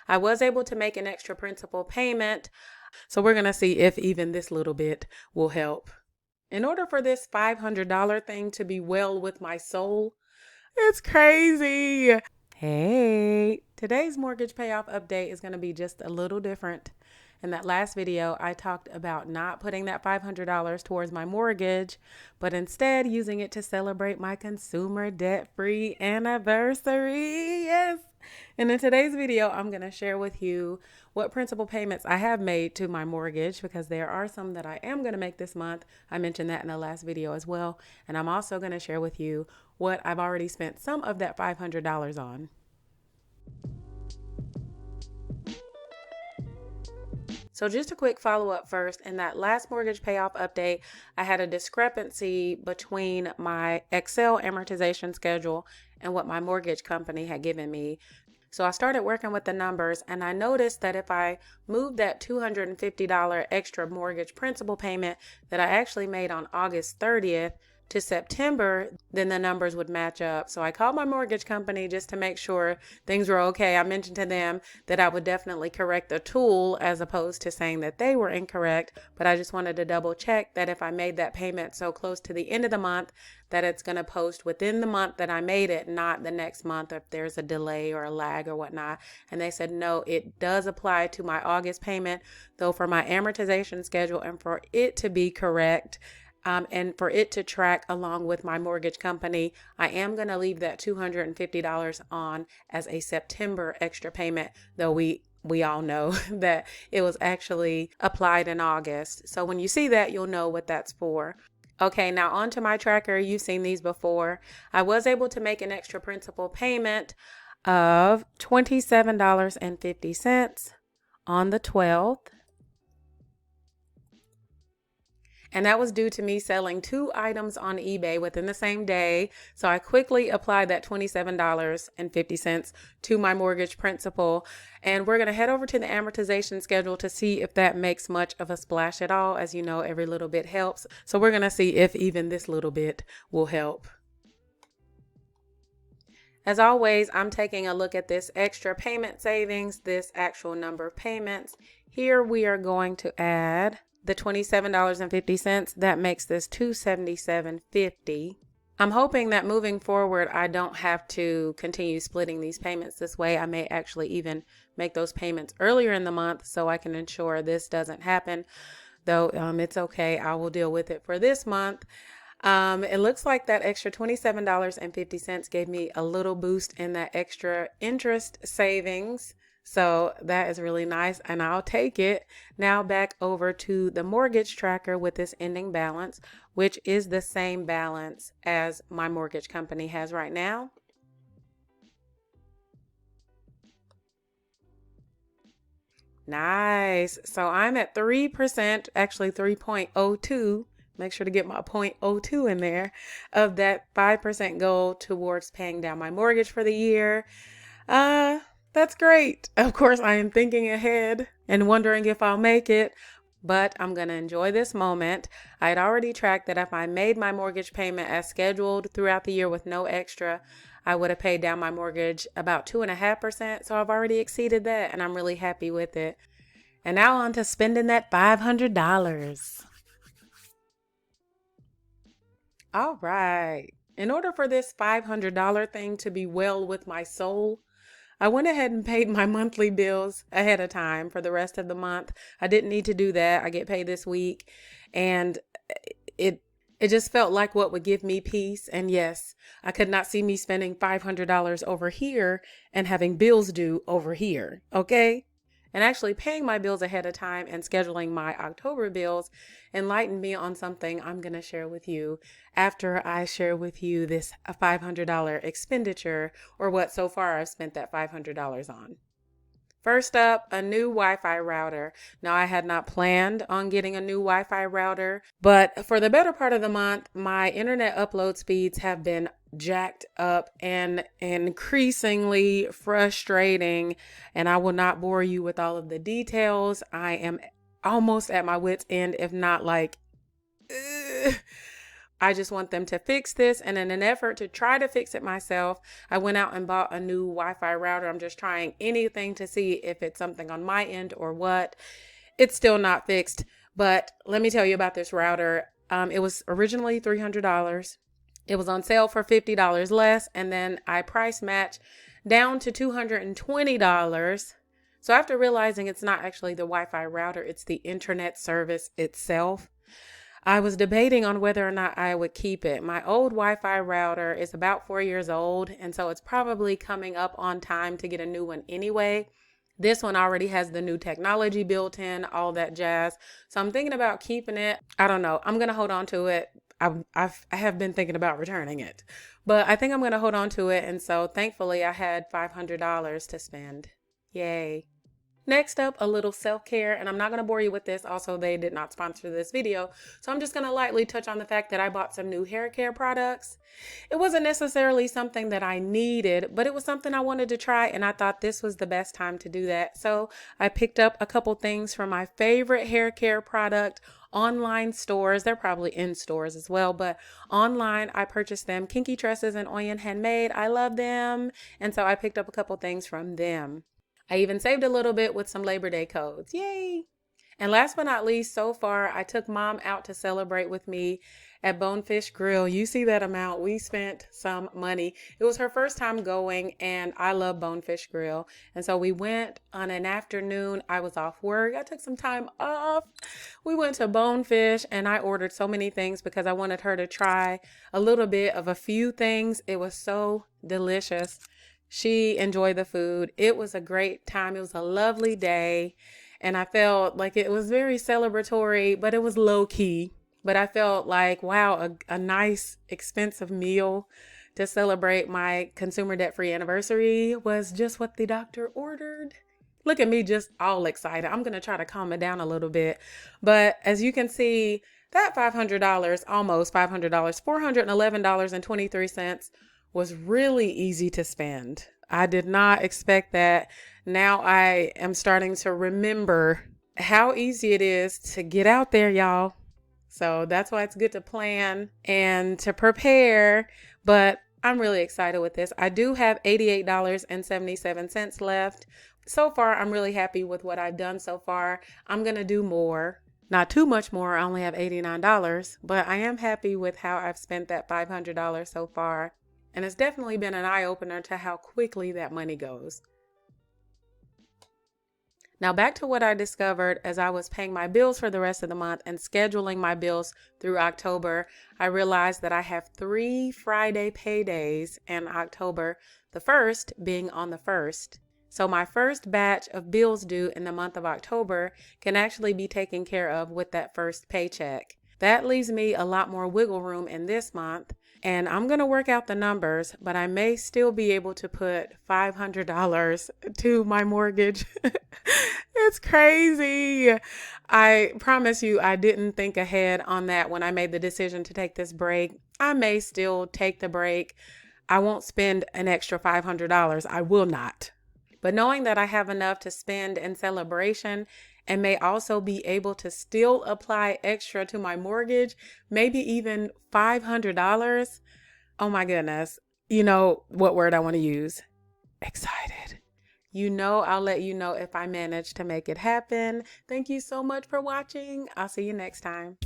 I was able to make an extra principal payment, so we're going to see if even this little bit will help. In order for this $500 thing to be well with my soul, it's crazy. Hey, today's mortgage payoff update is going to be just a little different. In that last video, I talked about not putting that $500 towards my mortgage, but instead using it to celebrate my consumer debt-free anniversary. Yes. And in today's video, I'm going to share with you what principal payments I have made to my mortgage, because there are some that I am going to make this month. I mentioned that in the last video as well. And I'm also going to share with you what I've already spent some of that $500 on. So just a quick follow-up first. In that last mortgage payoff update, I had a discrepancy between my Excel amortization schedule and what my mortgage company had given me. So I started working with the numbers, and I noticed that if I moved that $250 extra mortgage principal payment that I actually made on August 30th to September, then the numbers would match up. So I called my mortgage company just to make sure things were okay. I mentioned to them that I would definitely correct the tool as opposed to saying that they were incorrect, but I just wanted to double check that if I made that payment so close to the end of the month, that it's going to post within the month that I made it, not the next month if there's a delay or a lag or whatnot. And they said, no, it does apply to my August payment, though for my amortization schedule and for it to be correct, and for it to track along with my mortgage company, I am going to leave that $250 on as a September extra payment, though we all know that it was actually applied in August. So when you see that, you'll know what that's for. Okay, now on to my tracker. You've seen these before. I was able to make an extra principal payment of $27.50 on the 12th. And that was due to me selling 2 items on eBay within the same day. So I quickly applied that $27.50 to my mortgage principal. And we're going to head over to the amortization schedule to see if that makes much of a splash at all. As you know, every little bit helps. So we're going to see if even this little bit will help. As always, I'm taking a look at this extra payment savings, this actual number of payments. Here we are going to add the $27.50. That makes this $277.50. I'm hoping that moving forward, I don't have to continue splitting these payments this way. I may actually even make those payments earlier in the month so I can ensure this doesn't happen. Though it's okay. I will deal with it for this month. It looks like that extra $27.50 gave me a little boost in that extra interest savings. So that is really nice, and I'll take it. Now back over to the mortgage tracker with this ending balance, which is the same balance as my mortgage company has right now. Nice. So I'm at 3%, actually 3.02. Make sure to get my 0.02 in there of that 5% goal towards paying down my mortgage for the year. That's great. Of course, I am thinking ahead and wondering if I'll make it, but I'm going to enjoy this moment. I had already tracked that if I made my mortgage payment as scheduled throughout the year with no extra, I would have paid down my mortgage about 2.5%. So I've already exceeded that, and I'm really happy with it. And now on to spending that $500. All right. In order for this $500 thing to be well with my soul, I went ahead and paid my monthly bills ahead of time for the rest of the month. I didn't need to do that. I get paid this week, and it just felt like what would give me peace. And yes, I could not see me spending $500 over here and having bills due over here. Okay. And actually paying my bills ahead of time and scheduling my October bills enlightened me on something I'm going to share with you after I share with you this $500 expenditure, or what so far I've spent that $500 on. First up, a new Wi-Fi router. Now, I had not planned on getting a new Wi-Fi router, but for the better part of the month, my internet upload speeds have been jacked up and increasingly frustrating. And I will not bore you with all of the details. I am almost at my wit's end, if not like, I just want them to fix this. And in an effort to try to fix it myself, I went out and bought a new Wi-Fi router. I'm just trying anything to see if it's something on my end or what. It's still not fixed, but let me tell you about this router. It was originally $300. It was on sale for $50 less, and then I price match down to $220. So after realizing it's not actually the Wi-Fi router, it's the internet service itself, I was debating on whether or not I would keep it. My old Wi-Fi router is about 4 years old, and so it's probably coming up on time to get a new one anyway. This one already has the new technology built in, all that jazz. So I'm thinking about keeping it. I don't know. I'm going to hold on to it. I have been thinking about returning it, but I think I'm going to hold on to it. And so thankfully I had $500 to spend. Yay. Next up, a little self-care, and I'm not going to bore you with this. Also, they did not sponsor this video, so I'm just going to lightly touch on the fact that I bought some new hair care products. It wasn't necessarily something that I needed, but it was something I wanted to try, and I thought this was the best time to do that. So I picked up a couple things from my favorite hair care product online stores. They're probably in stores as well, but online I purchased them. Kinky Tresses and Oyen Handmade. I love them, and so I picked up a couple things from them. I even saved a little bit with some Labor Day codes. Yay! And last but not least, so far, I took mom out to celebrate with me at Bonefish Grill. You see that amount. We spent some money. It was her first time going, and I love Bonefish Grill. And so we went on an afternoon. I was off work. I took some time off. We went to Bonefish, and I ordered so many things because I wanted her to try a little bit of a few things. It was so delicious. She enjoyed the food. It was a great time. It was a lovely day. And I felt like it was very celebratory, but it was low key. But I felt like, wow, a nice, expensive meal to celebrate my consumer debt-free anniversary was just what the doctor ordered. Look at me just all excited. I'm going to try to calm it down a little bit. But as you can see, that $500, almost $500, $411.23 was really easy to spend. I did not expect that. Now I am starting to remember how easy it is to get out there, y'all. So that's why it's good to plan and to prepare. But I'm really excited with this. I do have $88.77 left. So far, I'm really happy with what I've done so far. I'm going to do more. Not too much more. I only have $89, but I am happy with how I've spent that $500 so far. And it's definitely been an eye-opener to how quickly that money goes. Now back to what I discovered as I was paying my bills for the rest of the month and scheduling my bills through October. I realized that I have 3 Friday paydays in October, the first being on the 1st. So my first batch of bills due in the month of October can actually be taken care of with that first paycheck. That leaves me a lot more wiggle room in this month. And I'm going to work out the numbers, but I may still be able to put $500 to my mortgage. It's crazy. I promise you, I didn't think ahead on that when I made the decision to take this break. I may still take the break. I won't spend an extra $500. I will not. But knowing that I have enough to spend in celebration and may also be able to still apply extra to my mortgage, maybe even $500. Oh my goodness. You know what word I want to use? Excited. You know, I'll let you know if I manage to make it happen. Thank you so much for watching. I'll see you next time.